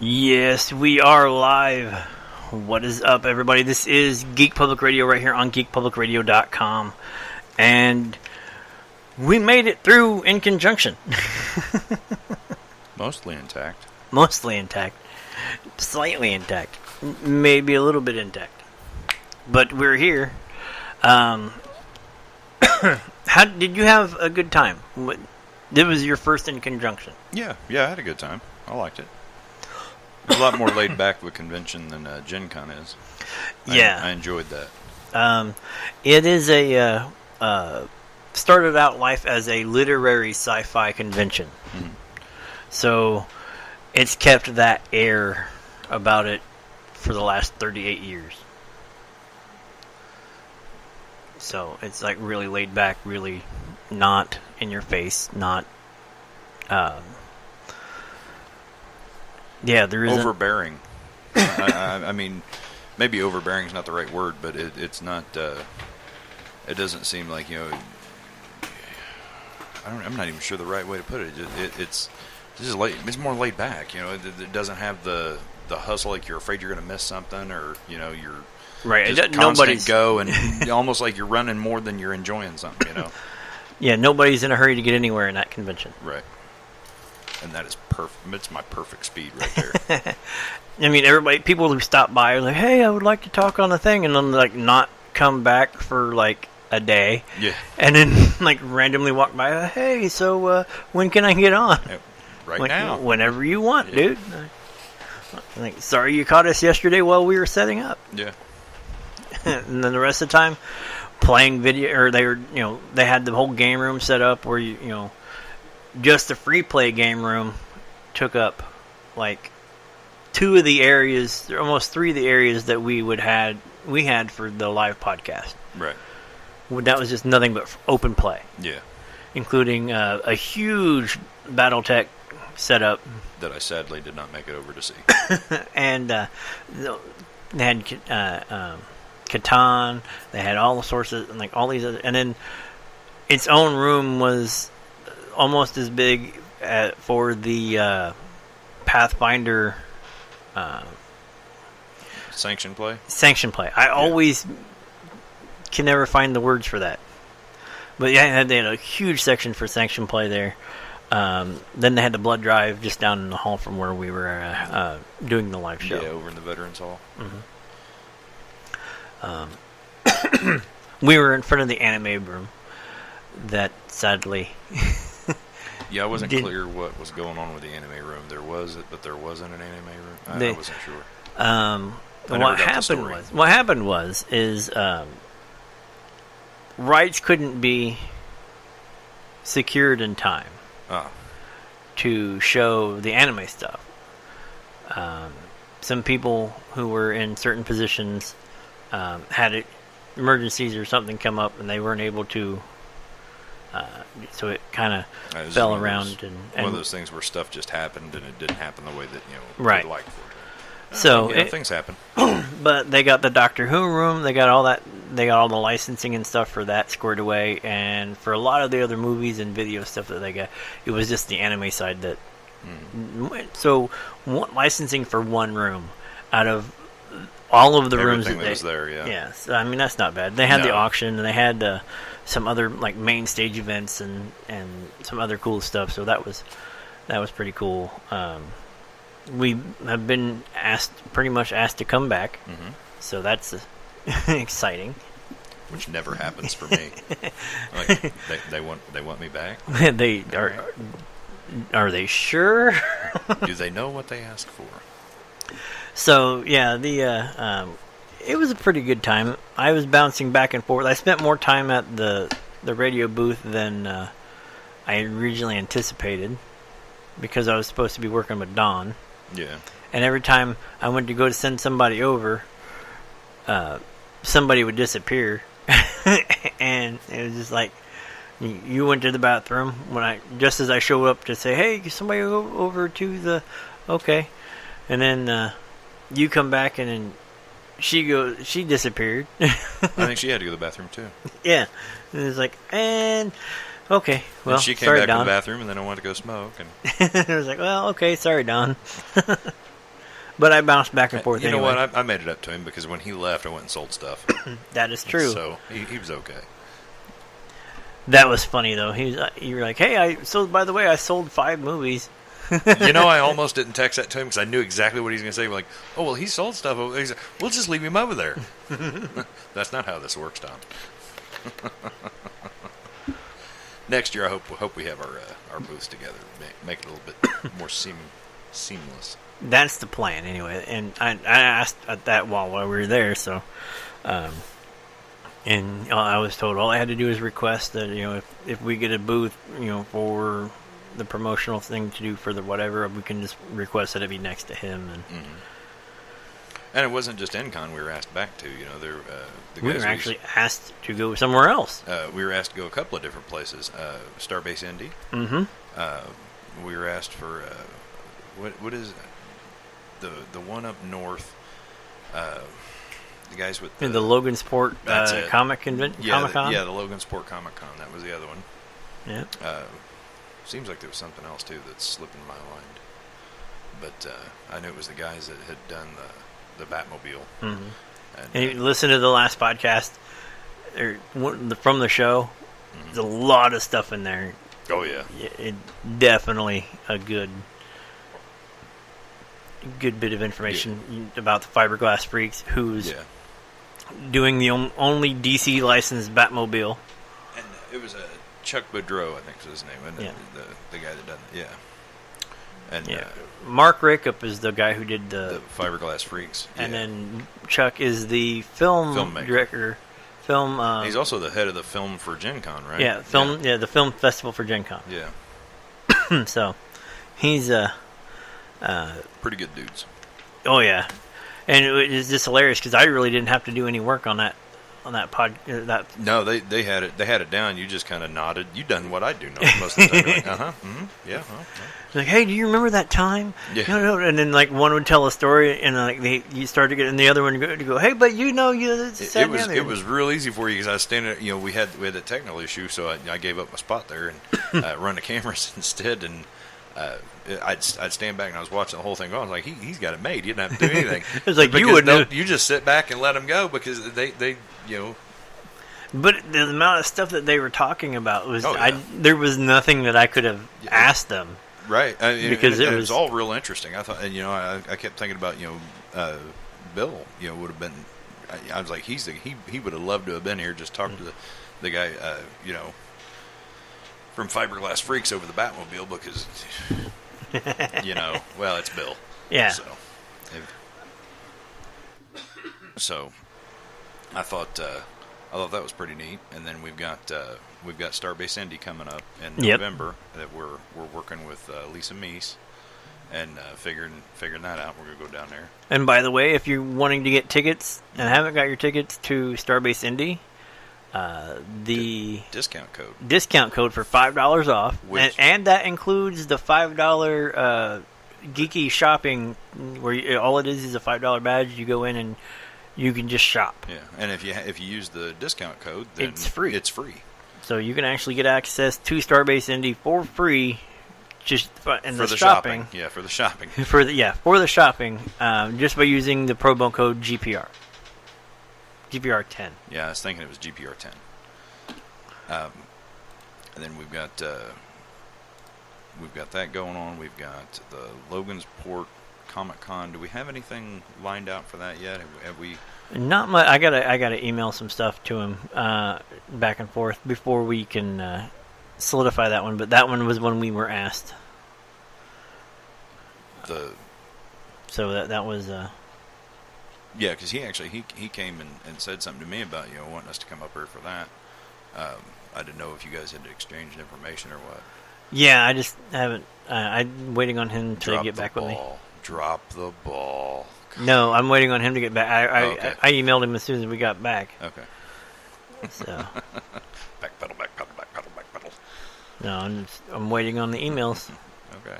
Yes, we are live. What is up, everybody? This is Geek Public Radio right here on geekpublicradio.com. And we made it through InConJunction. Mostly intact. Mostly intact. Slightly intact. Maybe a little bit intact. But we're here. How did you have a good time? This was your first InConJunction. Yeah, I had a good time. I liked it. It was a lot more laid back of a convention than GenCon is. Yeah. I enjoyed that. It is started out life as a literary sci-fi convention. Mm-hmm. So it's kept that air about it for the last 38 years. So it's like really laid back, really not in your face, not there is overbearing. I mean, maybe overbearing is not the right word, but it's not. It doesn't seem like I'm not even sure the right way to put it. It's more laid back. It doesn't have the hustle like you're afraid you're going to miss something, or you're right. Just constant go and almost like you're running more than you're enjoying something. Yeah, nobody's in a hurry to get anywhere in that convention. Right. And that is perfect. It's my perfect speed right there. I mean, people who stop by are like, "Hey, I would like to talk on the thing," and then not come back for a day. Yeah. And then randomly walk by. Hey, so when can I get on? Right now. Whenever you want, dude. Sorry you caught us yesterday while we were setting up. Yeah. And then the rest of the time, playing video, or they had the whole game room set up where just the free play game room took up two of the areas, almost three of the areas that we had for the live podcast. Right. That was just nothing but open play. Yeah. Including a huge BattleTech setup that I sadly did not make it over to see. And they had Catan. They had all the sources and all these other, and then its own room was almost as big for the Pathfinder sanction play. I always can never find the words for that. But yeah, they had a huge section for sanction play there. Then they had the blood drive just down in the hall from where we were doing the live show. Yeah, over in the Veterans Hall. Mm-hmm. We were in front of the anime room. That sadly. Yeah, I wasn't clear what was going on with the anime room. There was it, but there wasn't an anime room. I wasn't sure. What happened was rights couldn't be secured in time to show the anime stuff. Some people who were in certain positions had emergencies or something come up, and they weren't able to. So it kind of fell around, and one of those things where stuff just happened and it didn't happen the way that right. we'd like for it. So things happen. But they got the Doctor Who room. They got all that. They got all the licensing and stuff for that squared away. And for a lot of the other movies and video stuff that they got, it was just the anime side that. So licensing for one room out of all of the rooms that was there. Yeah. Yes, I mean that's not bad. They had the auction and they had some other main stage events and some other cool stuff. So that was pretty cool. We have been pretty much asked to come back, so that's exciting. Which never happens for me. They want me back. They are they sure? Do they know what they ask for? So yeah, it was a pretty good time. I was bouncing back and forth. I spent more time at the radio booth than I originally anticipated because I was supposed to be working with Dawn. Yeah. And every time I went to go to send somebody over, somebody would disappear, and it was just like you went to the bathroom just as I showed up to say, "Hey, somebody go over to the okay," and then you come back and then she disappeared. I think she had to go to the bathroom too. Yeah, and it was like, and okay, well, and she came sorry, back Don. to the bathroom and then I wanted to go smoke, and I was like, well, okay, sorry, Don. But I bounced back and forth. You anyway. know what? I made it up to him because when he left, I went and sold stuff. That is true. So he was okay. That was funny though. You were like, "Hey, by the way, I sold 5 movies." You know, I almost didn't text that to him because I knew exactly what he was going to say. Like, oh well, he sold stuff. He's like, we'll just leave him over there. That's not how this works, Tom. Next year, I hope we have our booths together, make it a little bit more seamless. That's the plan, anyway. And I asked at that while we were there, so, and I was told all I had to do is request that if we get a booth, for the promotional thing to do for the whatever, we can just request that it be next to him. And it wasn't just InCon we were asked back to. We were actually asked to go somewhere else. We were asked to go a couple of different places. Starbase Indy. Mm-hmm. We were asked for what is the one up north? The guys with the Logansport Comic Convention. Comic-Con? The Logansport Comic-Con. That was the other one. Yeah. Seems like there was something else too that's slipping my mind. But I knew it was the guys that had done the Batmobile. Mm-hmm. And you listen to the last podcast from the show. Mm-hmm. There's a lot of stuff in there. Oh yeah, it definitely a good bit of information about the Fiberglass Freaks, who's doing the only DC licensed Batmobile. And it was Chuck Boudreau, I think was his name, wasn't it? The guy that done it. Yeah. And Mark Rackup is the guy who did the Fiberglass Freaks, and then Chuck is the film director. He's also the head of the film for GenCon, right? Yeah, the film festival for GenCon. Yeah. So he's pretty good dudes. Oh yeah, and it was just hilarious because I really didn't have to do any work on that pod. No, they had it down. You just kind of nodded. You done what I do most of the time. You're like, yeah. Like, hey, do you remember that time? Yeah. No. And then like one would tell a story, and you start to get, and the other one to go, hey, but it was real easy for you because I was standing. We had a technical issue, so I gave up my spot there and run the cameras instead. And I'd stand back and I was watching the whole thing going. I was like, he's got it made. You didn't have to do anything. It was like you just sit back and let them go because they. But the amount of stuff that they were talking about was, there was nothing that I could have asked them. Right, because it was all real interesting. I thought, and I kept thinking about Bill. Would have been. I was like, he would have loved to have been here. Just talk to the guy, from Fiberglass Freaks over the Batmobile because, well, it's Bill. Yeah. So I thought that was pretty neat. And then we've got Starbase Indy coming up in November that we're working with Lisa Meese and figuring that out. We're gonna go down there. And by the way, if you're wanting to get tickets and haven't got your tickets to Starbase Indy, the discount code for $5 off, and that includes the $5 geeky shopping, where all it is a $5 badge. You go in and you can just shop. Yeah, and if you use the discount code, then it's free. It's free. So you can actually get access to Starbase Indy for free, just for the shopping. Yeah, for the shopping. for the shopping, just by using the promo code GPR. GPR 10. Yeah, I was thinking it was GPR 10. And then we've got that going on. We've got the Logansport Comic-Con. Do we have anything lined out for that yet? Have we? Not much. I gotta email some stuff to him back and forth before we can solidify that one. But that one was when we were asked. So that was. Yeah, because he came and said something to me about wanting us to come up here for that. I didn't know if you guys had exchanged information or what. Yeah, I just haven't. I'm waiting on him to get back with me. Drop the ball. No, I'm waiting on him to get back. Okay. I emailed him as soon as we got back. Okay. So. Backpedal. No, I'm waiting on the emails. Okay.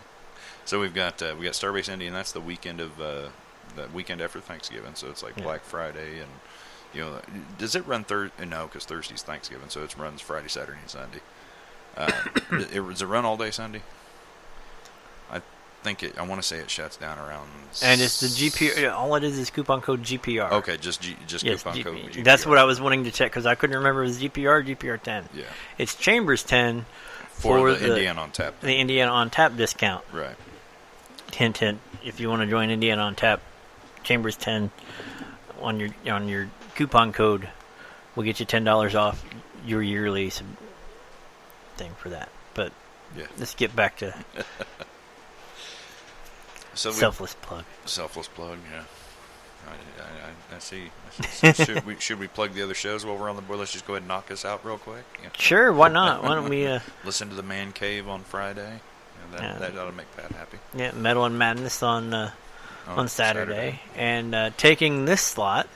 So we got Starbase Indy, and that's the weekend of the weekend after Thanksgiving. So it's like Black Friday, and does it run Thursday? No, because Thursday's Thanksgiving, so it runs Friday, Saturday, and Sunday. Does it run all day Sunday? I want to say it shuts down around. And it's the GPR. All it is coupon code GPR. Okay, just coupon code GPR. That's what I was wanting to check because I couldn't remember if it was GPR or GPR 10. Yeah. It's Chambers 10 for the Indiana on Tap. The Indiana on Tap discount. Right. Hint, hint. If you want to join Indiana on Tap, Chambers 10 on your coupon code will get you $10 off your yearly thing for that. But let's get back to selfless plug. Selfless plug, yeah. I see. Should we plug the other shows while we're on the board? Let's just go ahead and knock this out real quick. Yeah. Sure, why not? Why don't we listen to the Man Cave on Friday? That ought to make Pat happy. Yeah, Metal and Madness on Saturday. And taking this slot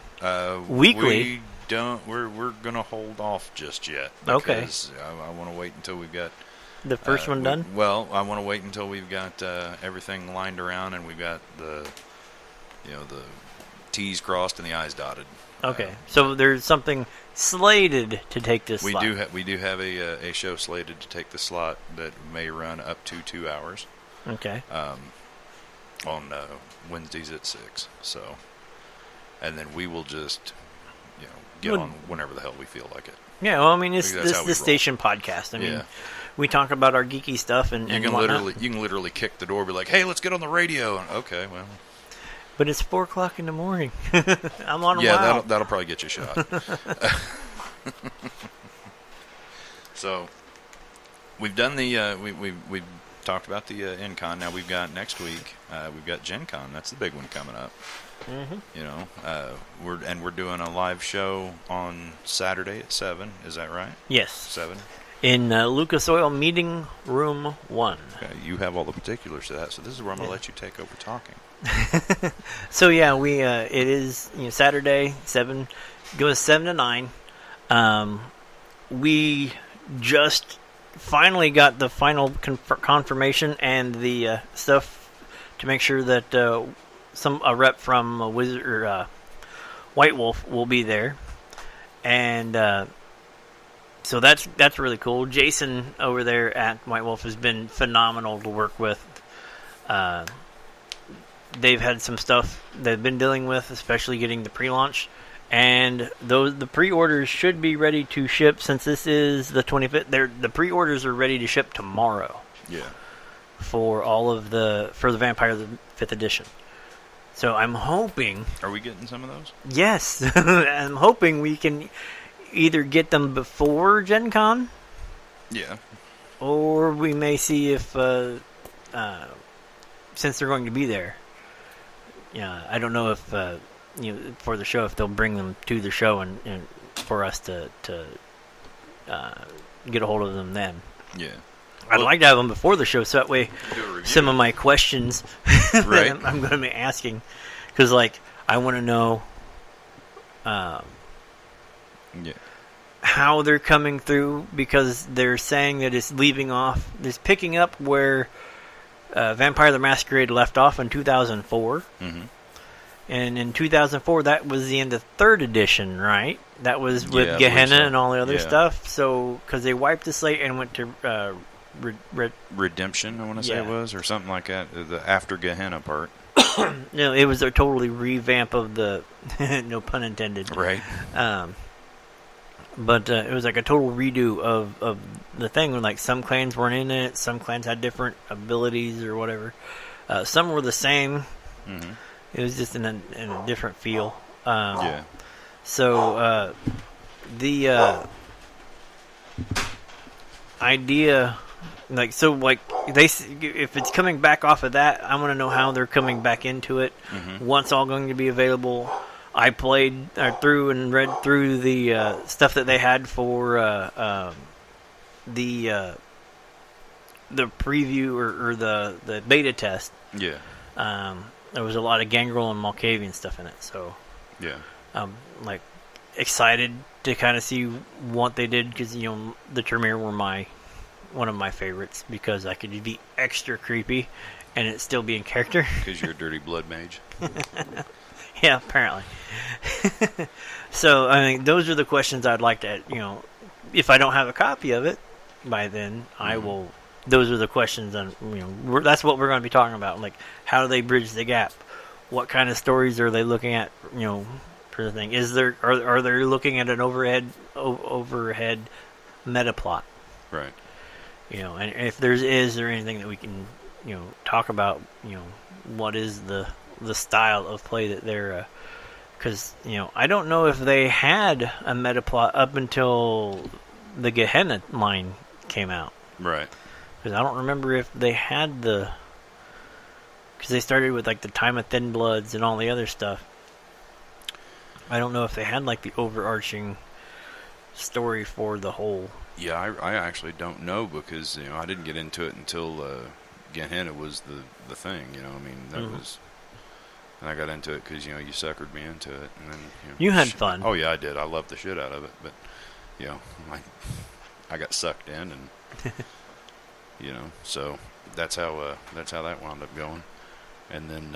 weekly. We're gonna hold off just yet. Okay. I want to wait until we've got the first one done. Well, I want to wait until we've got everything lined around and we've got the T's crossed and the I's dotted. Okay, so there's something slated to take this slot. We do have a show slated to take the slot that may run up to 2 hours. Okay. On Wednesdays at 6. So, and then we will just get on whenever the hell we feel like it. Yeah, well, I mean, it's this station podcast. I mean, we talk about our geeky stuff and you can literally kick the door and be like, hey, let's get on the radio. And, okay, well. But it's 4:00 in the morning. I'm on a Yeah, that'll probably get you shot. So, we've done the we've talked about the InCon. Now we've got next week. We've got GenCon. That's the big one coming up. Mm-hmm. We're doing a live show on Saturday at 7. Is that right? Yes. 7. In Lucas Oil Meeting Room 1. Okay, you have all the particulars to that, so this is where I'm going to let you take over talking. So yeah, we it is Saturday 7 goes 7 to 9. We just finally got the final confirmation and the stuff to make sure that a rep from White Wolf will be there, and so that's really cool. Jason over there at White Wolf has been phenomenal to work with. They've had some stuff they've been dealing with, especially getting the pre-launch, and the pre-orders should be ready to ship since this is the 25th. The pre-orders are ready to ship tomorrow. Yeah. For the Vampire the 5th edition. So I'm hoping. Are we getting some of those? Yes, I'm hoping we can either get them before Gen Con. Yeah. Or we may see if since they're going to be there. Yeah, I don't know if for the show if they'll bring them to the show and for us to get a hold of them then. Yeah. I'd like to have them before the show so that way some of my questions right. that I'm going to be asking, because I want to know how they're coming through, because they're saying that it's picking up where Vampire the Masquerade left off in 2004. Mm-hmm. And in 2004, that was the end of 3rd edition, right? That was with Gehenna and all the other stuff. So, because they wiped the slate and went to Redemption, I want to say it was, or something like that. The after Gehenna part. No, it was a totally revamp of the, no pun intended. Right. But it was like a total redo of the thing. When some clans weren't in it, some clans had different abilities or whatever. Some were the same. Mm-hmm. It was just in a different feel. So the idea, if it's coming back off of that, I want to know how they're coming back into it. Mm-hmm. Once all going to be available. I played through and read through the stuff that they had for the preview or the beta test. Yeah. There was a lot of Gangrel and Malkavian stuff in it, so yeah, I'm excited to kind of see what they did, because the Tremere were one of my favorites, because I could be extra creepy and it still be in character. Because you're a dirty blood mage. Yeah, apparently. So, I mean, those are the questions I'd like to, if I don't have a copy of it by then, I will those are the questions, and that's what we're going to be talking about. Like, how do they bridge the gap? What kind of stories are they looking at? For the thing, are they looking at an overhead meta plot? Right. And if is there anything that we can talk about? What is the style of play that they're because I don't know if they had a meta plot up until the Gehenna line came out. Right. Because I don't remember if they had because they started with like the Time of Thin Bloods and all the other stuff. I don't know if they had like the overarching story for the whole. Yeah, I actually don't know because I didn't get into it until Gehenna was the thing. That was. And I got into it because you suckered me into it, and then you had fun. Oh yeah, I did. I loved the shit out of it, but I got sucked in, and so that's how that wound up going. And then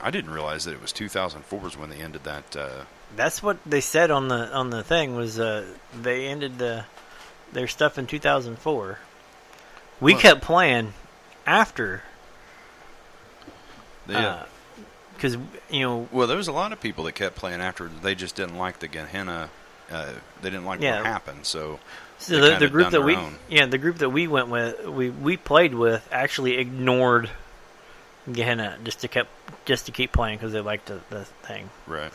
I didn't realize that it was 2004 when they ended that. That's what they said on the thing was they ended their stuff in 2004. We kept playing after. Yeah. Because well, there was a lot of people that kept playing after. They just didn't like the Gehenna. They didn't like what happened. So the group that we went with, we played with, actually ignored Gehenna just to keep playing because they liked the thing. Right.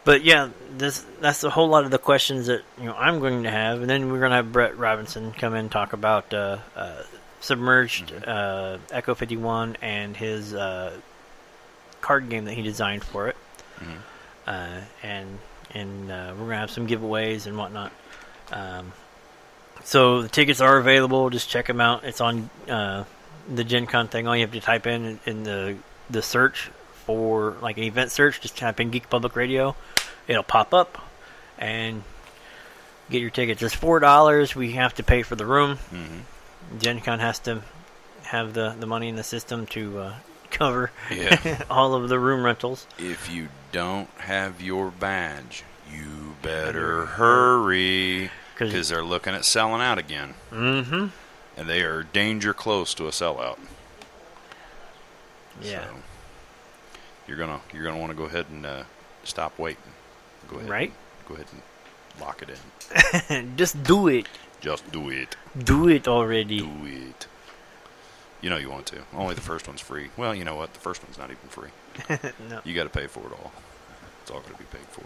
But yeah, that's a whole lot of the questions that I'm going to have, and then we're going to have Brett Robinson come in and talk about Submerged, Echo 51, and his card game that he designed for it. And we're going to have some giveaways and whatnot. So the tickets are available. Just check them out. It's on the Gen Con thing. All you have to type in the search for, like an event search, just type in Geek Public Radio. It'll pop up and get your tickets. It's $4. We have to pay for the room. Gen Con has to have the money in the system to cover all of the room rentals. If you don't have your badge, you better hurry, because they're looking at selling out again. And they are danger close to a sellout. Yeah. So you're gonna want to go ahead and stop waiting. Go ahead. Right. Go ahead and lock it in. Just do it. Just do it. Do it already. Do it. You want to. Only the first one's free. Well, you know what? The first one's not even free. No. You got to pay for it all. It's all going to be paid for.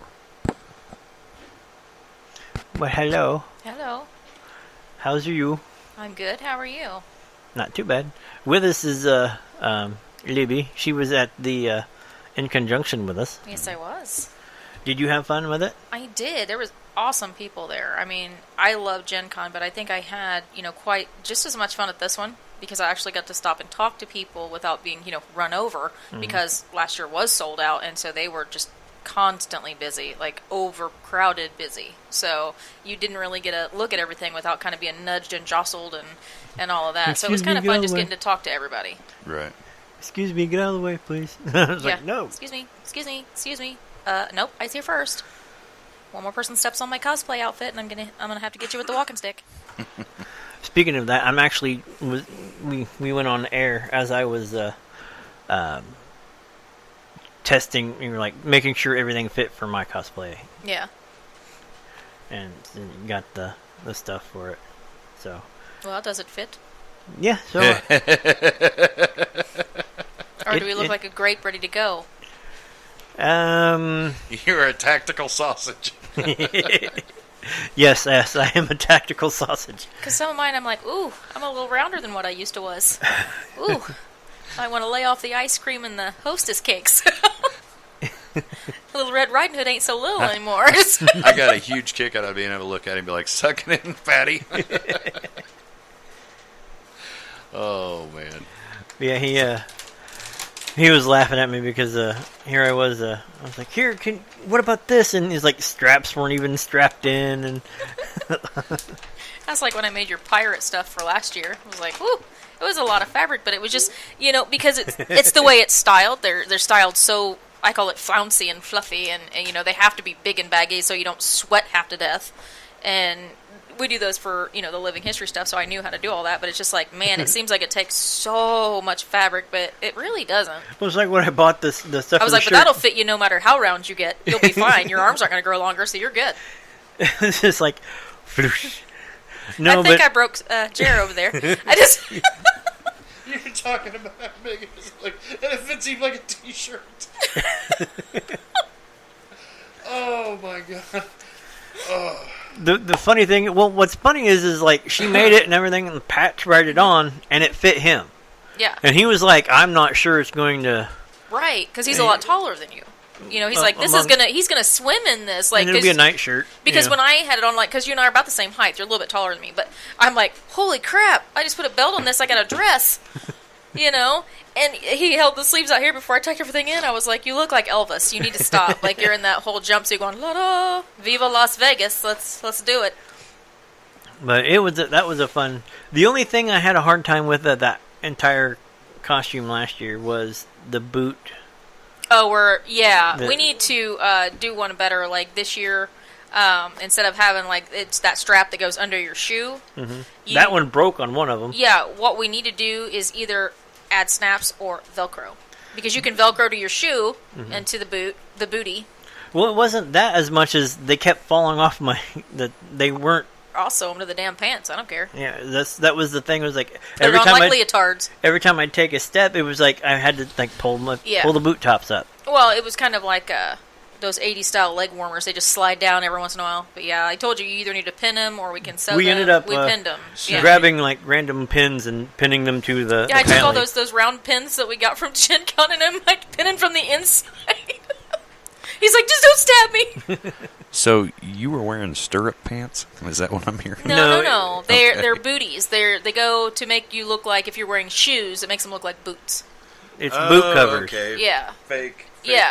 Well, hello. Hello. How's you? I'm good. How are you? Not too bad. With us is Libby. She was at the InConJunction with us. Yes, I was. Did you have fun with it? I did. There was awesome people there. I mean, I love Gen Con, but I think I had, quite just as much fun at this one because I actually got to stop and talk to people without being, run over because last year was sold out, and so they were just constantly busy, like overcrowded busy. So you didn't really get a look at everything without kind of being nudged and jostled and all of that. So it was kind of fun just getting to talk to everybody. Right. Excuse me, get out of the way, please. I was like, no. Excuse me. Nope, I's here first. One more person steps on my cosplay outfit, and I'm gonna have to get you with the walking stick. Speaking of that, I'm actually we went on air as I was testing, like making sure everything fit for my cosplay. Yeah. And got the stuff for it. So. Well, does it fit? Yeah. So. Or do we look like a grape ready to go? You're a tactical sausage. Yes, I am a tactical sausage. Because some of mine, I'm like, ooh, I'm a little rounder than what I used to was. Ooh, I want to lay off the ice cream and the Hostess cakes. Little Red Riding Hood ain't so little anymore. I got a huge kick out of being able to look at him and be like, suck it in, fatty. Oh, man. Yeah, he was laughing at me because here I was like, what about this? And he's like, straps weren't even strapped in. And that's like when I made your pirate stuff for last year. It was like, whoo, it was a lot of fabric, but it was just, because it's the way it's styled. They're styled so, I call it flouncy and fluffy, and they have to be big and baggy so you don't sweat half to death. And we do those for, the living history stuff, so I knew how to do all that, but it's just like, man, it seems like it takes so much fabric, but it really doesn't. It was like when I bought the stuff. I was like, but that'll fit you no matter how round you get. You'll be fine. Your arms aren't going to grow longer, so you're good. It's just like, no, I think I broke Jer over there. I just. You're talking about how big it is, and it fits even like a t-shirt. Oh my god. Oh. The funny thing, what's funny is like she made it and everything, and Pat tried it on, and it fit him. Yeah. And he was like, "I'm not sure it's going to." Right, because he's a lot taller than you. He's like, he's gonna swim in this. Like, and it'll be a nightshirt. Because when I had it on, because you and I are about the same height, you're a little bit taller than me. But I'm like, holy crap! I just put a belt on this. I got a dress. And he held the sleeves out here before I tucked everything in. I was like, you look like Elvis. You need to stop. Like, you're in that whole jumpsuit going, la-da, Viva Las Vegas. Let's do it. But that was a fun. The only thing I had a hard time with that entire costume last year was the boot. Oh, we need to do one better. Like this year, instead of having it's that strap that goes under your shoe. Mm-hmm. That one broke on one of them. Yeah, what we need to do is either add snaps or Velcro, because you can Velcro to your shoe and to the booty. Well, it wasn't that as much as they kept falling off they weren't. I'll sew them to the damn pants. I don't care. Yeah, that was the thing. It was like every time leotards. Every time I'd take a step, it was like I had to pull the boot tops up. Well, it was kind of like those 80s style leg warmers. They just slide down every once in a while. But yeah, I told you either need to pin them or we can sew them. We ended up pinned them. grabbing random pins and pinning them to the. Yeah, I took all those round pins that we got from GenCon and I'm pinning from the inside. He's like, just don't stab me. So you were wearing stirrup pants? Is that what I'm hearing? No. They're booties. They go to make you look like if you're wearing shoes. It makes them look like boots. It's boot covers. Okay. Yeah. Fake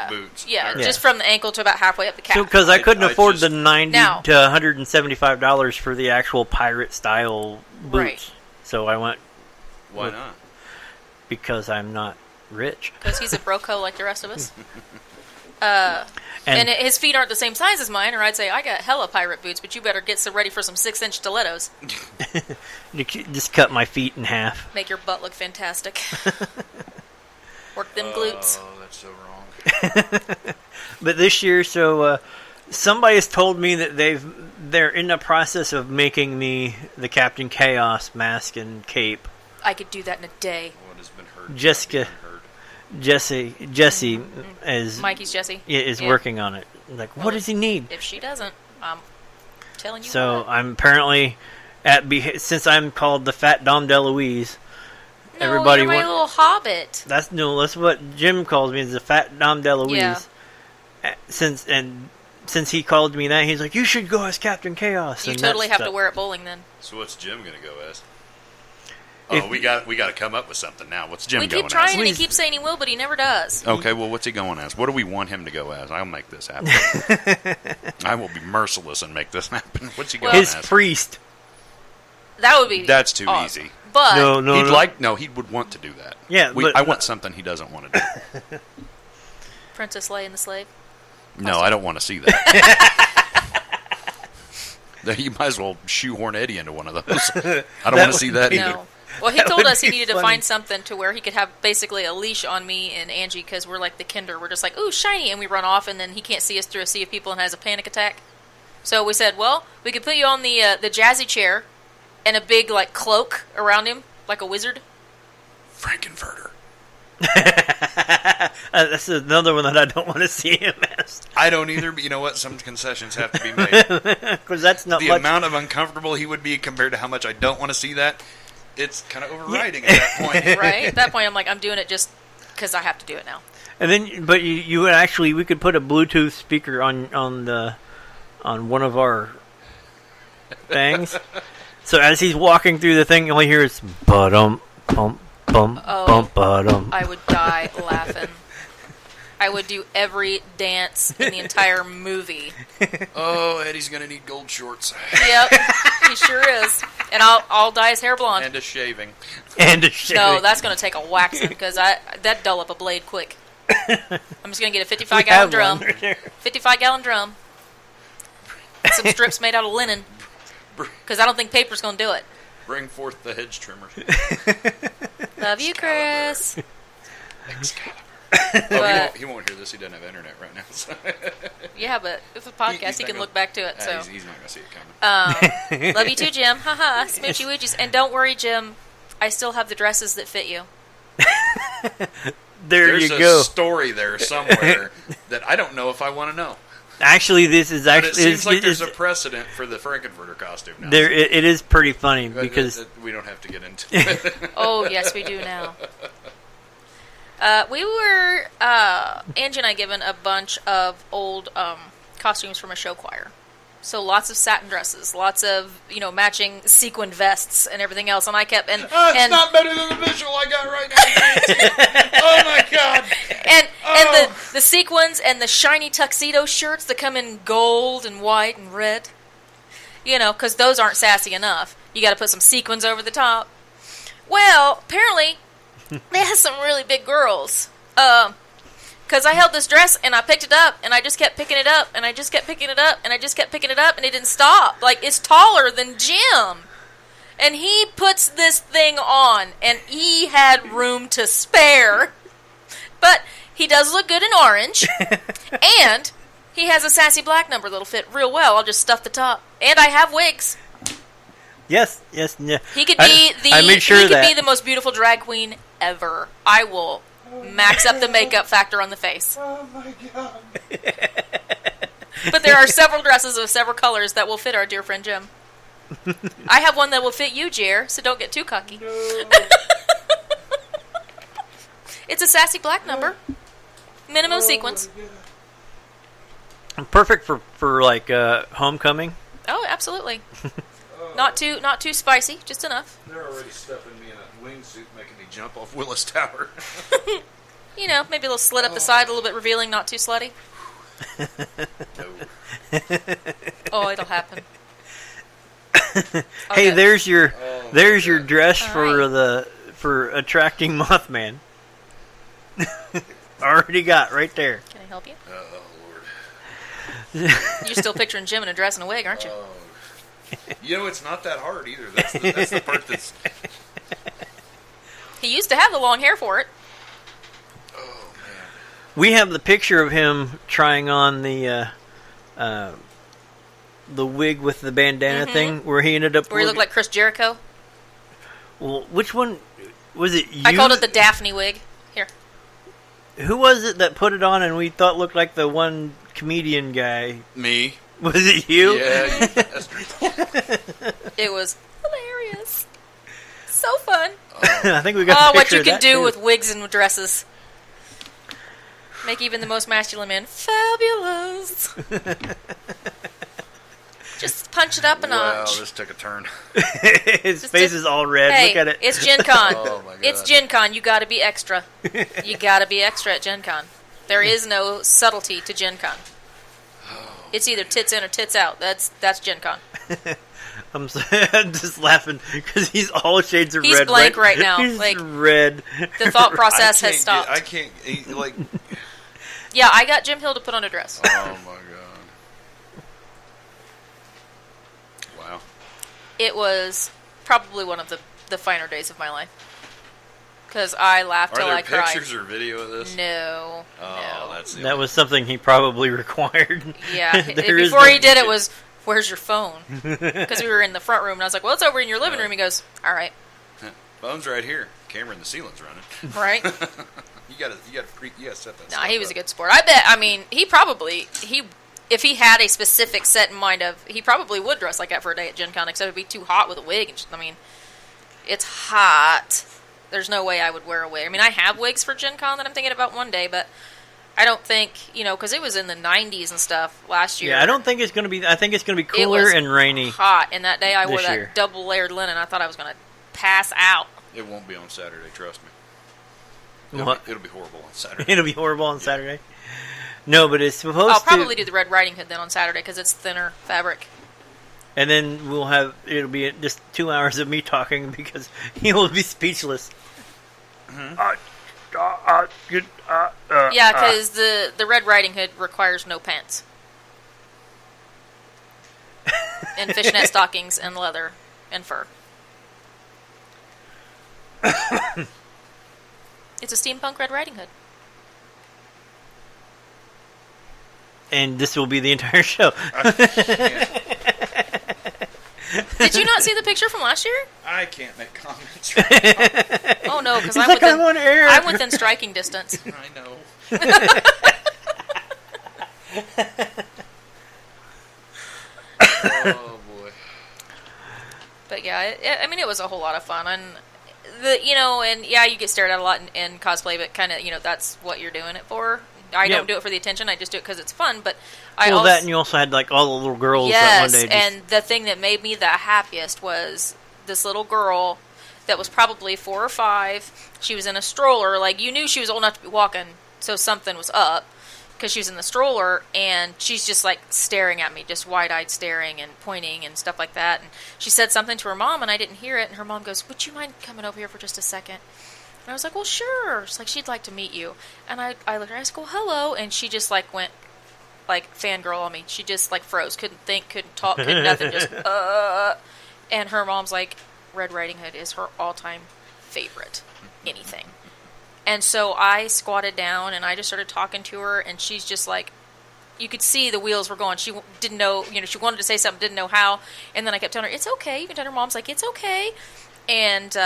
boots. Yeah, just from the ankle to about halfway up the calf. So because I couldn't afford the $90 to $175 for the actual pirate style boots, right. So I went. Why not? Because I'm not rich. Because he's a broco like the rest of us. And his feet aren't the same size as mine, or I'd say, I got hella pirate boots, but you better get ready for some 6-inch stilettos. Just cut my feet in half. Make your butt look fantastic. Work them glutes. Oh, that's so wrong. But this year, somebody has told me that they're in the process of making me the Captain Chaos mask and cape. I could do that in a day. What has been heard? Jesse is Mikey's Jesse is working on it. Like, what does he need? If she doesn't, I'm telling you. So what. I'm apparently since I'm called the Fat Dom DeLuise. No, everybody you're my little hobbit. That's what Jim calls me, is the Fat Dom DeLuise. Yeah. Since he called me that, he's like, you should go as Captain Chaos. You totally have to wear it bowling then. So what's Jim gonna go as? We got to come up with something now. What's Jim going as? We keep trying, and he keeps saying he will, but he never does. Okay, well, what's he going as? What do we want him to go as? I'll make this happen. I will be merciless and make this happen. What's he going as? His priest. That would be. That's too awesome. easy. But he would want to do that. Yeah, I want something he doesn't want to do. Princess Leia and the Slave. No, I don't want to see that. You might as well shoehorn Eddie into one of those. I don't want to see that either. No. Well, he told us he needed to find something to where he could have basically a leash on me and Angie, because we're like the kinder. We're just like, ooh, shiny, and we run off, and then he can't see us through a sea of people and has a panic attack. So we said, well, we could put you on the jazzy chair and a big cloak around him, like a wizard. Frankenfurter. That's another one that I don't want to see him as. I don't either, but you know what? Some concessions have to be made. Because that's not the amount of uncomfortable he would be compared to how much I don't want to see that. It's kind of overriding at that point. Right? At that point, I'm like, I'm doing it just because I have to do it now. And then, but you would actually, we could put a Bluetooth speaker on one of our things. So as he's walking through the thing, all you hear is ba-dum, bum, bum, bum, ba-dum. I would die laughing. I would do every dance in the entire movie. Oh, Eddie's gonna need gold shorts. Yep, he sure is. And I'll dye his hair blonde. And a shaving. No, that's gonna take a waxing, because that'd dull up a blade quick. I'm just gonna get a 55-gallon drum. 55-gallon drum. Some strips made out of linen. Because I don't think paper's going to do it. Bring forth the hedge trimmer. Love you, Chris. Excalibur. But, he won't hear this. He doesn't have internet right now. So. Yeah, but it's a podcast. He can look back to it. So he's not going to see it coming. Love you too, Jim. Haha, smoochy woochies. And don't worry, Jim. I still have the dresses that fit you. There's a story there somewhere that I don't know if I want to know. Actually, this is actually. But it seems like there's a precedent for the Frankenfurter costume now. It is pretty funny because we don't have to get into it. Oh yes, we do now. We were Angie and I given a bunch of old costumes from a show choir. So lots of satin dresses, lots of matching sequined vests and everything else. And I kept it's not better than the visual I got right now. Oh my god! And the sequins and the shiny tuxedo shirts that come in gold and white and red. Because those aren't sassy enough. You got to put some sequins over the top. Well, apparently they had some really big girls. Because I held this dress, and I picked it up, and I just kept picking it up, and I just kept picking it up, and I just kept picking it up, and it didn't stop. Like, it's taller than Jim. And he puts this thing on, and he had room to spare. But he does look good in orange, and he has a sassy black number that'll fit real well. I'll just stuff the top. And I have wigs. Yes. Yeah. He could be be the most beautiful drag queen ever. I will max up the makeup factor on the face. Oh my god. But there are several dresses of several colors that will fit our dear friend Jim. I have one that will fit you, Jer, so don't get too cocky. No. It's a sassy black number. Minimum sequence. Perfect for like homecoming. Oh, absolutely. Not too spicy, just enough. They're already stuffing me in a wingsuit, making me jump off Willis Tower. Maybe a little slit up the side, a little bit revealing, not too slutty. No. Oh, it'll happen. Hey, there's your dress right. for attracting Mothman. Already got right there. Can I help you? Oh Lord. You're still picturing Jim in a dress and a wig, aren't you? It's not that hard either. That's the part that's... He used to have the long hair for it. Oh, man. We have the picture of him trying on the wig with the bandana thing, where he ended up... Where he looked like Chris Jericho. Well, which one... Was it you? I called it the Daphne wig. Here. Who was it that put it on and we thought looked like the one comedian guy? Me. Was it you? Yeah, you bastard. It was hilarious. So fun. I think we got. What you can do too. with wigs and dresses. Make even the most masculine man fabulous. Just punch it up a notch. Wow, this took a turn. His face is all red. Hey, look at it. It's GenCon. Oh my God. It's GenCon. You got to be extra. You got to be extra at GenCon. There is no subtlety to GenCon. It's either tits in or tits out. That's GenCon. I'm just laughing because he's all shades of red. He's blank right now. He's like red. The thought process has stopped. I can't like. Yeah, I got Jim Hill to put on a dress. Oh my god! Wow. It was probably one of the finer days of my life. Because I laughed till I cried. Are there pictures or video of this? No. Oh, no. that's the that was something he probably required. Yeah. Before he did it was, where's your phone? Because we were in the front room, and I was like, well, it's over in your living room. He goes, all right. Phone's right here. Camera in the ceiling's running. Right? You gotta set that. Nah, he was a good sport. I bet. I mean, if he had a specific set in mind he probably would dress like that for a day at Gen Con, except it'd be too hot with a wig. It's hot. There's no way I would wear a wig. I mean, I have wigs for Gen Con that I'm thinking about one day, but I don't think, because it was in the 90s and stuff last year. Yeah, I don't think it's going to be, I think it's going to be cooler and rainy. Hot, and that day I wore that year. double layered linen. I thought I was going to pass out. It won't be on Saturday, trust me. It'll be horrible on Saturday. It'll be horrible on Saturday. No, but it's supposed to... I'll probably do the Red Riding Hood then on Saturday because it's thinner fabric. And then it'll be just 2 hours of me talking because he will be speechless. Mm-hmm. Yeah, because the Red Riding Hood requires no pants. and fishnet stockings and leather and fur. It's a steampunk Red Riding Hood. And this will be the entire show. Did you not see the picture from last year? I can't make comments right now. Oh no, because I'm within striking distance. I know. Oh boy. But yeah, it was a whole lot of fun, and you get stared at a lot in cosplay, but kind of, that's what you're doing it for. I don't do it for the attention. I just do it because it's fun. But that, and you also had like all the little girls. Yes, that one day and the thing that made me the happiest was this little girl that was probably 4 or 5. She was in a stroller. Like, you knew she was old enough to be walking, so something was up because she was in the stroller, and she's just like staring at me, just wide-eyed staring and pointing and stuff like that. And she said something to her mom, and I didn't hear it. And her mom goes, "Would you mind coming over here for just a second?" And I was like, "Well, sure." She's like, "She'd like to meet you." And I looked at her, I said, "Well, hello." And she just like went like fangirl on me. She just like froze, couldn't think, couldn't talk, couldn't nothing, just And her mom's like, Red Riding Hood is her all-time favorite anything. And so I squatted down and I just started talking to her, and she's just like, you could see the wheels were going. She didn't know, she wanted to say something, didn't know how. And then I kept telling her, "It's okay." Even telling her mom's like, "It's okay." And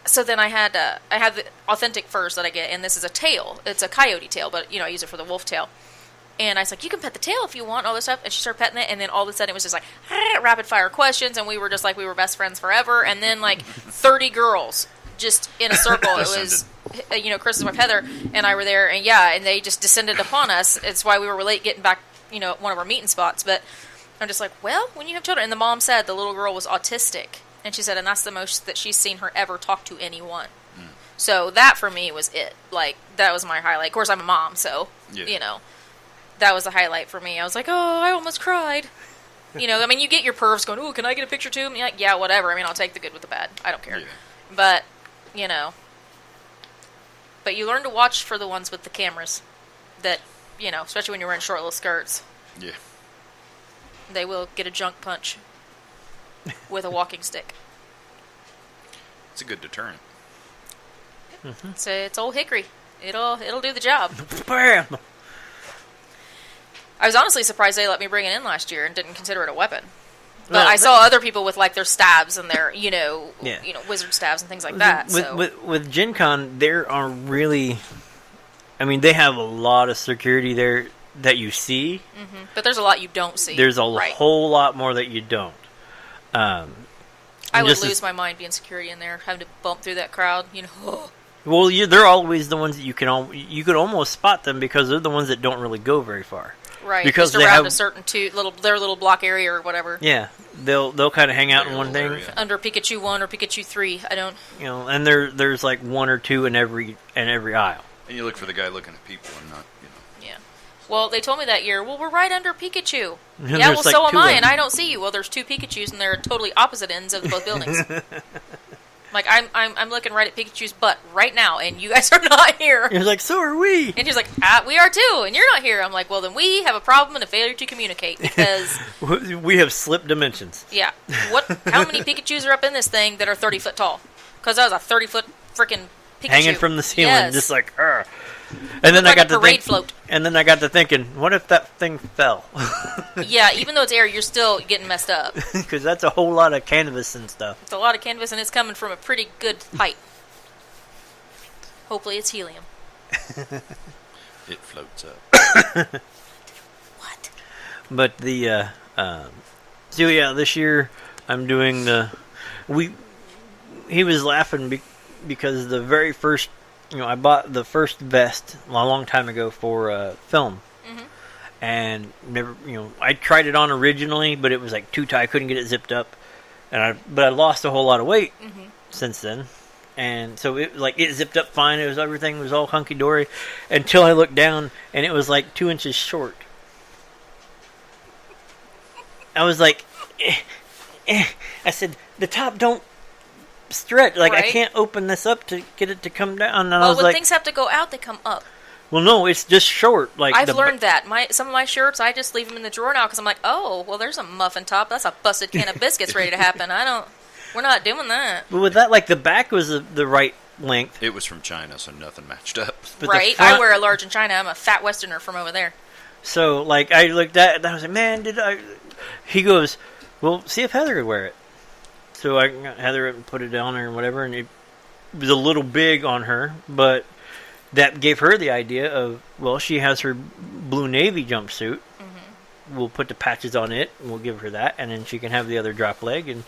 so then I had the authentic furs that I get, and this is a tail. It's a coyote tail, but I use it for the wolf tail. And I was like, "You can pet the tail if you want," all this stuff. And she started petting it, and then all of a sudden it was just like rapid fire questions, and we were just like we were best friends forever. And then like 30 girls just in a circle. It was, Chris, my wife Heather, and I were there, and they just descended upon us. It's why we were late getting back, one of our meeting spots. But I'm just like, well, when you have children, and the mom said the little girl was autistic. And she said, and that's the most that she's seen her ever talk to anyone. Mm. So that, for me, was it. Like, that was my highlight. Of course, I'm a mom, so, that was the highlight for me. I was like, oh, I almost cried. You get your pervs going, "Oh, can I get a picture too?" And you're like, yeah, whatever. I'll take the good with the bad. I don't care. Yeah. But, But you learn to watch for the ones with the cameras that, especially when you're wearing short little skirts. Yeah. They will get a junk punch. With a walking stick. It's a good deterrent. Mm-hmm. So it's old hickory. It'll do the job. Bam! I was honestly surprised they let me bring it in last year and didn't consider it a weapon. But I saw other people with like their stabs and their wizard stabs and things like that. With GenCon, there are really, they have a lot of security there that you see. Mm-hmm. But there's a lot you don't see. There's a whole lot more that you don't. I would lose my mind being security in there, having to bump through that crowd. Well, they're always the ones that you could almost spot them because they're the ones that don't really go very far. Right, because just around a certain their little block area or whatever. Yeah, they'll kind of hang out in one thing. Area. Under Pikachu 1 or Pikachu 3, I don't. And there's like 1 or 2 in every aisle. And you look for the guy looking at people and not. Yeah. Well, they told me that year, well, we're right under Pikachu. Yeah, well, like so am I, and I don't see you. Well, there's 2 Pikachus, and they're totally opposite ends of both buildings. Like, I'm looking right at Pikachu's butt right now, and you guys are not here. You're like, so are we. And he's like, we are too, and you're not here. I'm like, well, then we have a problem and a failure to communicate, because... we have slipped dimensions. Yeah. How many Pikachus are up in this thing that are 30 foot tall? Because that was a 30-foot freaking Pikachu. Hanging from the ceiling, yes. just like, Argh. And then I got to float. And then I got to thinking, what if that thing fell? Yeah, even though it's air, you're still getting messed up. Because that's a whole lot of canvas and stuff. It's a lot of canvas, and it's coming from a pretty good height. Hopefully, it's helium. It floats up. What? But the so yeah, this year I'm doing the He was laughing because the very first. I bought the first vest a long time ago for film, and never. I tried it on originally, but it was like too tight. I couldn't get it zipped up, but I lost a whole lot of weight since then, and so it zipped up fine. Everything was all hunky dory until I looked down, and it was like 2 inches short. I was like, I said, the top don't stretch, like right? I can't open this up to get it to come down. And well, I was when like, things have to go out, they come up. Well, no, it's just short. Like I've learned that. Some of my shirts, I just leave them in the drawer now because I'm like, oh, well, there's a muffin top. That's a busted can of biscuits ready to happen. We're not doing that. But with that, like, the back was the right length. It was from China, so nothing matched up. But right. front, I wear a large in China. I'm a fat Westerner from over there. So, like, I looked at it and I was like, man, He goes, well, see if Heather would wear it. So I got Heather and put it on her and whatever, and it was a little big on her, but that gave her the idea of, well, she has her blue navy jumpsuit. Mm-hmm. We'll put the patches on it, and we'll give her that, and then she can have the other drop leg, and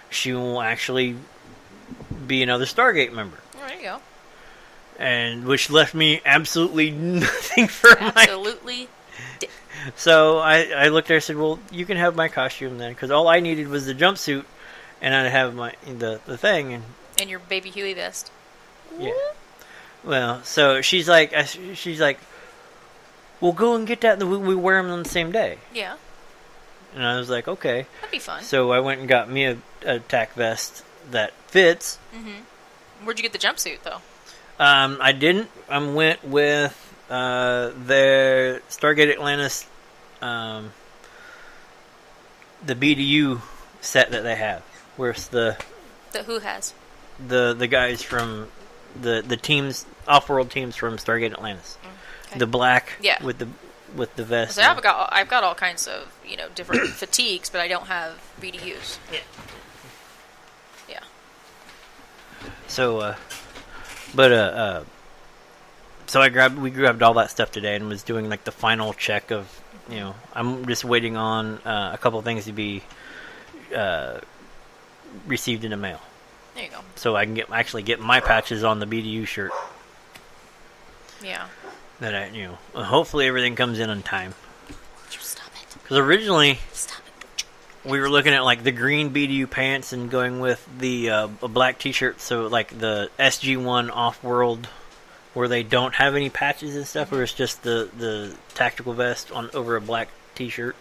she will actually be another Stargate member. Oh, there you go. And which left me absolutely nothing for absolutely. So I looked there and said, well, you can have my costume then, because all I needed was the jumpsuit, and I'd have the thing. And your baby Huey vest. Yeah. Well, so she's like, well, go and get that, and we wear them on the same day. Yeah. And I was like, okay. That'd be fun. So I went and got me a tack vest that fits. Mm-hmm. Where'd you get the jumpsuit, though? I didn't. I went with their Stargate Atlantis, the BDU set that they have. Where's the who has? The guys from the teams, off-world teams from Stargate Atlantis. Okay. The black with the vest. So I've got all kinds of different fatigues, but I don't have BDUs. Yeah. Yeah. So, so we grabbed all that stuff today and was doing like the final check of, I'm just waiting on a couple of things to be received in the mail. There you go. So I can actually get my patches on the BDU shirt. Yeah. That hopefully everything comes in on time. Stop it. Because originally, we were looking at like the green BDU pants and going with the a black T-shirt. So like the SG-1 Off-World, where they don't have any patches and stuff, where it's just the tactical vest over a black T-shirt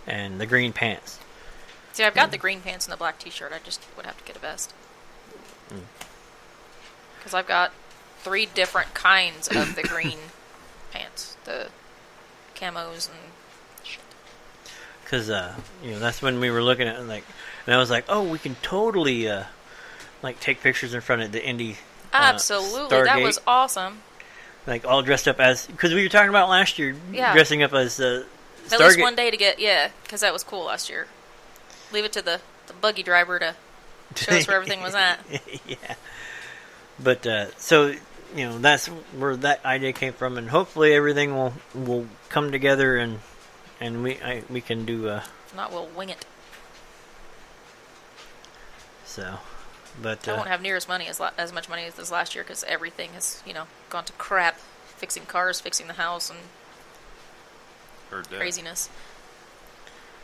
and the green pants. See, I've got the green pants and the black T-shirt. I just would have to get a vest. Because I've got 3 different kinds of the green pants. The camos and shit. Because, that's when we were looking at it, and I was like, oh, we can totally, take pictures in front of the Indy Absolutely. Stargate. That was awesome. Like, all dressed up as... Because we were talking about last year, dressing up as Stargate. At least one day to get... Yeah, because that was cool last year. Leave it to the buggy driver to show us where everything was at. Yeah. But, so, that's where that idea came from, and hopefully everything will come together, and we can do... If not, we'll wing it. So, but... I won't have near as much money as this last year, because everything has, gone to crap. Fixing cars, fixing the house, and craziness.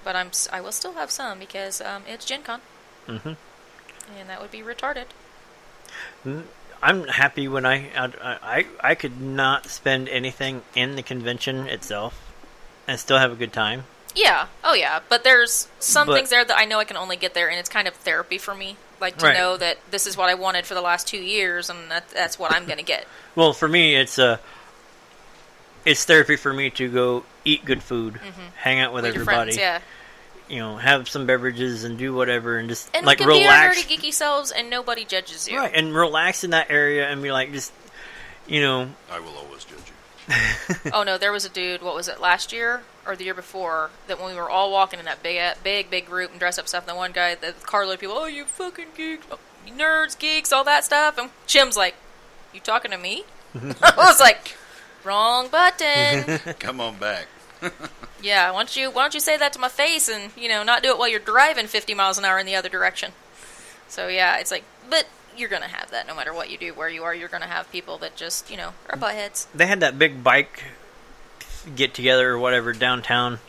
But I will still have some, because it's GenCon. Mm-hmm. And that would be retarded. I'm happy when I could not spend anything in the convention itself and still have a good time. Yeah. Oh, yeah. But there's some things there that I know I can only get there, and it's kind of therapy for me. Like, to know that this is what I wanted for the last 2 years, and that's what I'm going to get. Well, for me, it's therapy for me to go eat good food, hang out with everybody. Your friends, have some beverages and do whatever, and just and like we can relax. Be our nerdy, geeky selves, and nobody judges you. Right, and relax in that area and be like, just, I will always judge you. Oh no, there was a dude. What was it, last year or the year before? That when we were all walking in that big group and dressed up stuff, and the one guy, the carload of people, oh you fucking geeks, you nerds, geeks, all that stuff, and Jim's like, you talking to me? I was like, wrong button. Come on back. Yeah, why don't you say that to my face and, not do it while you're driving 50 miles an hour in the other direction. So, yeah, it's like, but you're going to have that no matter what you do, where you are. You're going to have people that just, are buttheads. They had that big bike get-together or whatever downtown.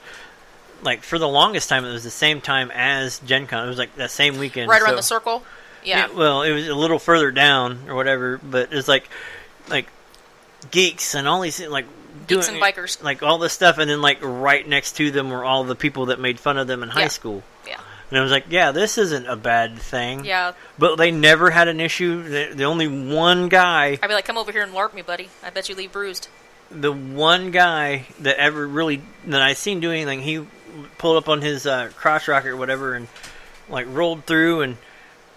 Like, for the longest time, it was the same time as Gen Con. It was like that same weekend. Right around the circle? Yeah. Well, it was a little further down or whatever, but it's like geeks and all these, like, geeks and bikers, like all this stuff, and then like right next to them were all the people that made fun of them in high school. Yeah. And I was like, yeah, this isn't a bad thing. Yeah. But they never had an issue. The only one guy... I'd be like, come over here and LARP me, buddy. I bet you leave bruised. The one guy that ever really... that I seen do anything, he pulled up on his crotch rocket or whatever and like rolled through and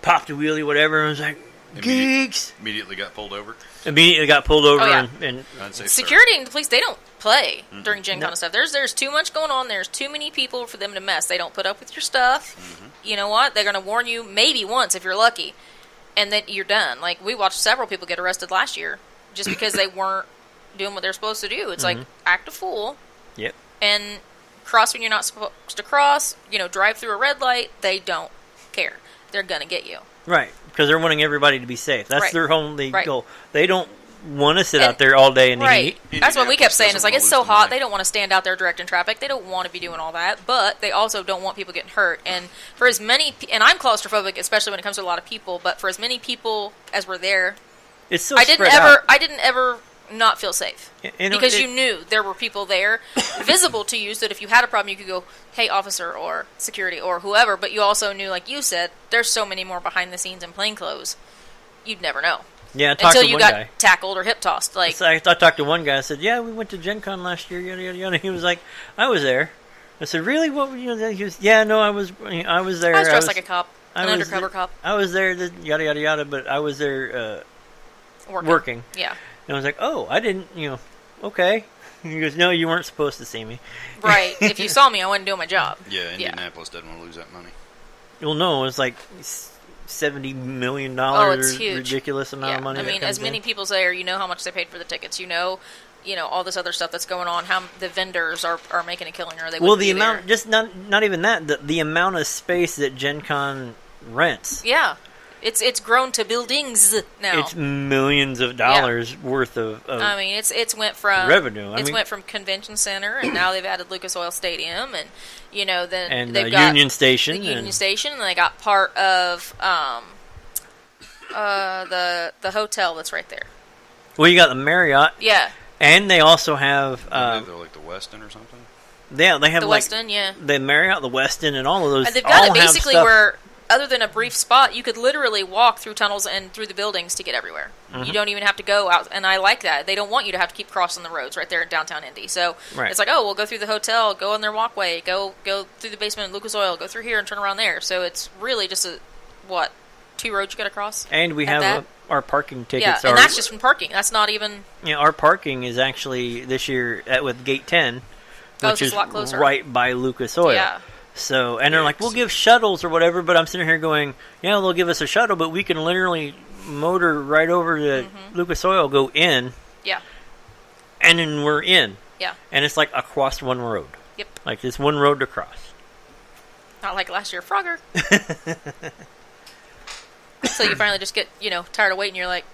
popped a wheelie, whatever, and was like, geeks! Immediately got pulled over. Immediately got pulled over. Oh, yeah. and security and the police, they don't play during Gen Con and stuff. There's too much going on. There's too many people for them to mess. They don't put up with your stuff. You know what? They're going to warn you maybe once if you're lucky, and then you're done. Like, we watched several people get arrested last year just because they weren't doing what they're supposed to do. It's like, act a fool. Yep. And cross when you're not supposed to cross. Drive through a red light. They don't care. They're going to get you. Right, because they're wanting everybody to be safe. That's their only goal. They don't want to sit out there all day in the heat. That's what we kept saying. It's like, it's so hot, they don't want to stand out there directing traffic. They don't want to be doing all that, but they also don't want people getting hurt. And for as many, and I'm claustrophobic, especially when it comes to a lot of people, but for as many people as were there, it's so I didn't ever not feel safe. Because you knew there were people there visible to you, so that if you had a problem, you could go, hey, officer, or security, or whoever, but you also knew, like you said, there's so many more behind the scenes in plainclothes, you'd never know. Yeah, I talked until to you one got guy. Tackled or hip tossed. Like, I talked to one guy. I said, "Yeah, we went to Gen Con last year." Yada yada yada. He was like, "I was there." I said, "Really? What were you?" He was, "Yeah, no, I was there." I was dressed like a cop, an undercover cop. I was there. Yada yada yada. But I was there working. Yeah. And I was like, "Oh, I didn't." Okay. He goes, "No, you weren't supposed to see me." Right. If you saw me, I wasn't doing my job. Yeah, Indianapolis doesn't want to lose that money. Well, no, it's like $70 million. It's huge. Ridiculous amount of money. I mean, as many people say, you know how much they paid for the tickets. You know all this other stuff that's going on. How the vendors are making a killing, or they well, the be amount, there. just not even that. The amount of space that Gen Con rents. Yeah, it's grown to buildings now. It's millions of dollars worth of. I mean, it's went from revenue. Went from convention center, and now they've added Lucas Oil Stadium, and then and they've got Union Station. The Union Station, and they got part of the hotel that's right there. Well, you got the Marriott. Yeah. And they also have they're like the Westin or something. Yeah, they have the Westin. Yeah. The Marriott, the Westin, and all of those. And they've got it basically where, other than a brief spot, you could literally walk through tunnels and through the buildings to get everywhere. You don't even have to go out, and I like that. They don't want you to have to keep crossing the roads right there in downtown Indy. So it's like, oh, we'll go through the hotel, go on their walkway, go through the basement of Lucas Oil, go through here and turn around there. So it's really just 2 roads you got to cross. And we have our parking tickets. Yeah, and that's just from parking. That's not even. Our parking is actually this year with Gate 10, which is a lot closer. Right by Lucas Oil. Yeah. So, and they're like, we'll give shuttles or whatever, but I'm sitting here going, yeah, they'll give us a shuttle, but we can literally motor right over to Lucas Oil, go in. Yeah. And then we're in. Yeah. And it's like across one road. Yep. Like it's one road to cross. Not like last year, Frogger. So you finally just get, tired of waiting. You're like,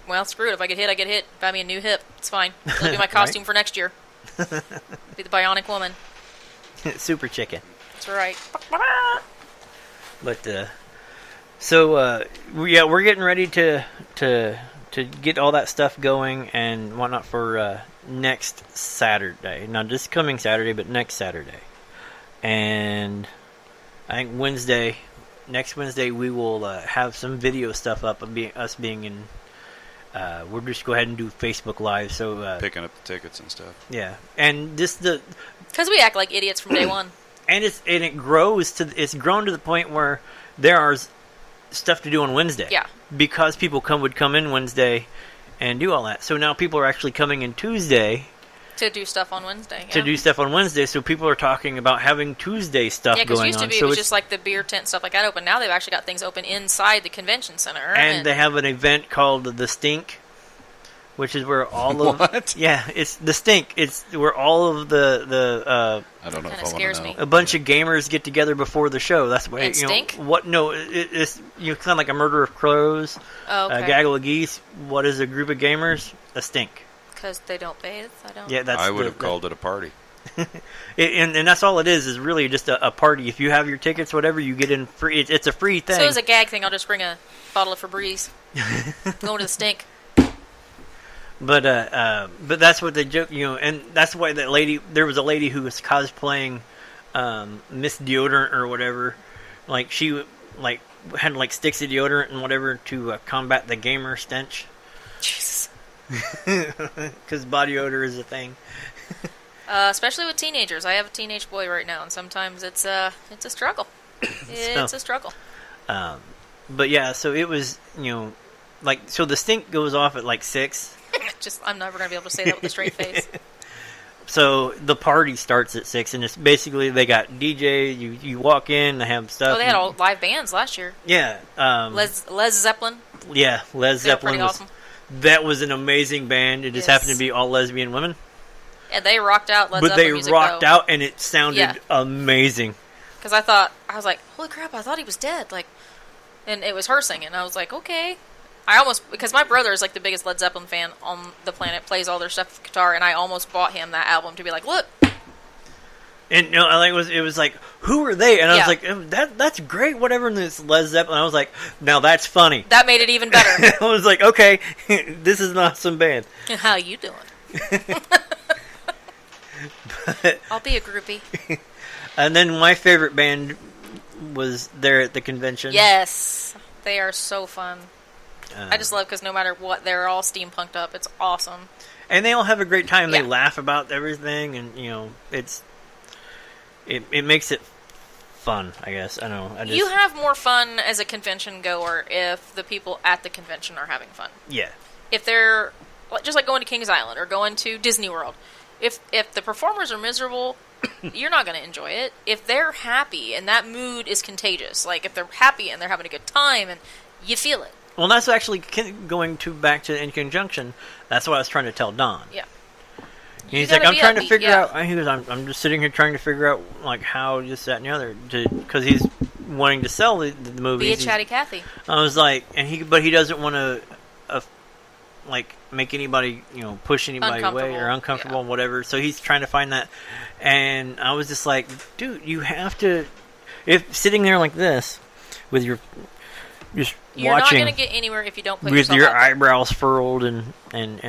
well, screw it. If I get hit, I get hit. Buy me a new hip. It's fine. It'll be my costume for next year. Be the Bionic Woman. Super Chicken. That's right. But we're getting ready to get all that stuff going and whatnot for next Saturday. Not this coming Saturday, but next Saturday. And I think next Wednesday, we will have some video stuff up of us being in. We'll just go ahead and do Facebook Live. So picking up the tickets and stuff. Yeah, and just because we act like idiots from day one. And it's grown to the point where there are stuff to do on Wednesday. Yeah. Because people would come in Wednesday and do all that. So now people are actually coming in Tuesday to do stuff on Wednesday. Yeah. To do stuff on Wednesday. So people are talking about having Tuesday stuff going on. Yeah, because used to be it was just like the beer tent stuff like that open. Now they've actually got things open inside the convention center. And they have an event called the Stink, which is where all of it's the Stink. It's where all of the I don't know if I scares want to know. A bunch of gamers get together before the show. That's why Stink. What? No, it's kind of like a murder of crows, a gaggle of geese. What is a group of gamers? A Stink. Because they don't bathe. Yeah, I would have called it a party. and that's all it is really just a party. If you have your tickets, whatever, you get in free. It's a free thing. So as a gag thing, I'll just bring a bottle of Febreze. Going to the Stink. But that's what they joke, and that's why there was a lady who was cosplaying Miss Deodorant or whatever, like she like had like sticks of deodorant and whatever to combat the gamer stench. Jesus. Because body odor is a thing. Especially with teenagers. I have a teenage boy right now, and sometimes it's a struggle. It's a struggle. But yeah, so it was, like, so the stink goes off at like 6. I'm never going to be able to say that with a straight face. So the party starts at 6, and it's basically they got DJ. You walk in, they have stuff. Oh, they had all live bands last year. Yeah. Les Zeppelin. Yeah, Les Zeppelin pretty awesome. That was an amazing band. It just happened to be all lesbian women. Yeah, they rocked out Led But Zeppelin they music, rocked though. out, and it sounded amazing. Because I was like, holy crap, I thought he was dead. Like, and it was her singing. I was like, okay. Because my brother is like the biggest Led Zeppelin fan on the planet, plays all their stuff with guitar, and I almost bought him that album to be like, look. And it was like, who are they? And I was like, that's great, whatever. And it's Led Zeppelin. I was like, now that's funny. That made it even better. I was like, okay, this is an awesome band. How you doing? I'll be a groupie. And then my favorite band was there at the convention. Yes, they are so fun. I just love because no matter what, they're all steampunked up. It's awesome. And they all have a great time. They laugh about everything, and it makes it fun, I guess. I don't know. You have more fun as a convention goer if the people at the convention are having fun. Yeah. If they're just like going to Kings Island or going to Disney World, if the performers are miserable, you're not going to enjoy it. If they're happy and that mood is contagious, like if they're happy and they're having a good time and you feel it. Well, that's actually going back to InConJunction. That's what I was trying to tell Don. Yeah. He's like, I'm trying to figure out. He goes, I'm just sitting here trying to figure out like how this, that, and the other, because he's wanting to sell the movies. Be a chatty Cathy. I was like, but he doesn't want to, like make anybody, push anybody away or uncomfortable and whatever. So he's trying to find that, and I was just like, dude, you have to, if sitting there like this with your just you're watching, not going to get anywhere if you don't put with yourself your out eyebrows furled and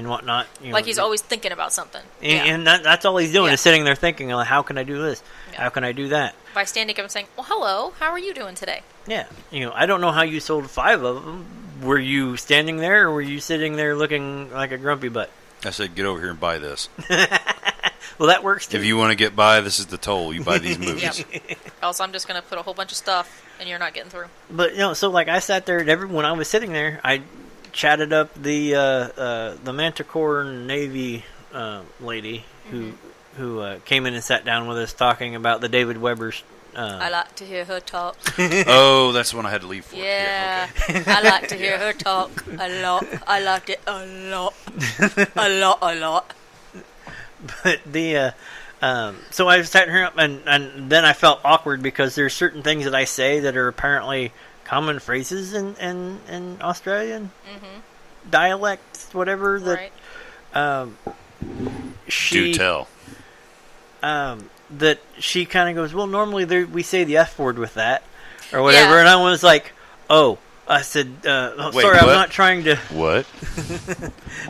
whatnot. Like he's always thinking about something. And that's all he's doing is sitting there thinking, like, how can I do this? How can I do that? By standing up and saying, well, hello, how are you doing today? Yeah. I don't know how you sold 5 of them. Were you standing there, or were you sitting there looking like a grumpy butt? I said, get over here and buy this. Well, that works too. If you want to get by, this is the toll. You buy these movies. Else I'm just going to put a whole bunch of stuff, and you're not getting through. But, so like I sat there, and when I was sitting there, I chatted up the Manticore Navy lady who came in and sat down with us talking about the David Weber's. I like to hear her talk. Oh, that's the one I had to leave for. Yeah, okay. I like to hear her talk a lot. I like it a lot. A lot. But so I sat her up, and then I felt awkward because there's certain things that I say that are apparently common phrases in Australian dialects, whatever. That she do tell. That she kind of goes, well, normally we say the F word with that, or whatever, and I was like, oh. I said, Wait, sorry, what? I'm not trying to... What?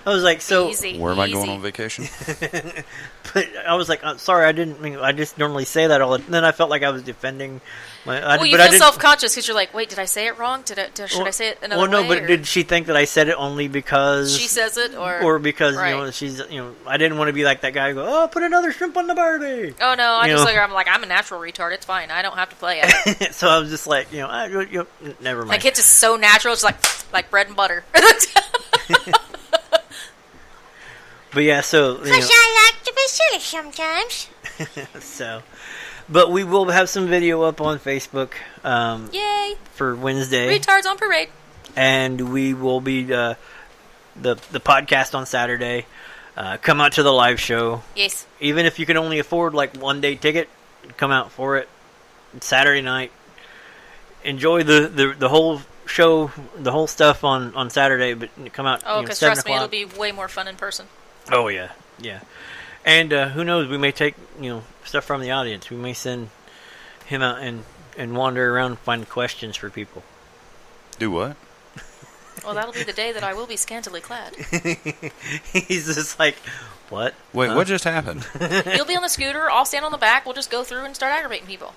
I was like, so... Where am I going on vacation? But I was like, sorry, I didn't mean... I just normally say that all the... Then I felt like I was defending... Well, you feel self-conscious because you're like, wait, did I say it wrong? Should I say it another way? Well, no, but did she think that I said it only because... She says it, or because, she's... I didn't want to be like that guy who go, oh, put another shrimp on the Barbie! Oh, no, I just I'm like, I'm a natural retard, it's fine, I don't have to play it. So I was just like, never mind. Like, it's just so natural, it's like bread and butter. But yeah, so... Because I like to be silly sometimes. So... But we will have some video up on Facebook Yay! For Wednesday. Retards on parade. And we will be the podcast on Saturday. Come out to the live show. Yes. Even if you can only afford like 1-day ticket, come out for it. It's Saturday night. Enjoy the whole show, the whole stuff on Saturday, but come out. Oh, because trust me, it'll be way more fun in person. Oh yeah. And who knows? We may take stuff from the audience. We may send him out and wander around and find questions for people. Do what? Well, that'll be the day that I will be scantily clad. He's just like, what? Wait, what just happened? You'll be on the scooter. I'll stand on the back. We'll just go through and start aggravating people.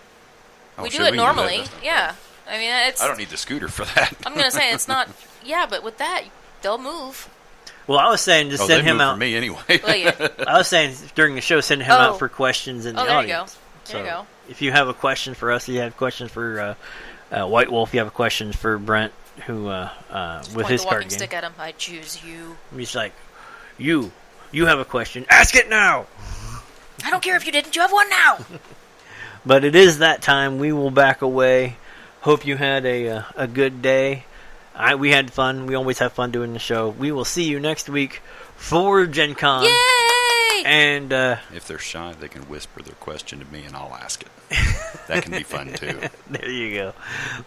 we do it normally. Yeah. I mean, it's. I don't need the scooter for that. I'm going to say it's not. Yeah, but with that, they'll move. Well, I was saying just send him out. For me anyway. Well, yeah. I was saying during the show, send him out for questions in the audience. There you go. If you have a question for us, you have questions for White Wolf, you have a question for Brent, who with his card game. Stick at him. I choose you. He's like, you have a question. Ask it now. I don't care if you didn't. You have one now. But it is that time. We will back away. Hope you had a good day. We had fun. We always have fun doing the show. We will see you next week for Gen Con. Yay! And if they're shy, they can whisper their question to me and I'll ask it. That can be fun too. There you go.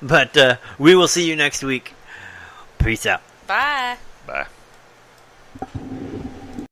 But we will see you next week. Peace out. Bye. Bye.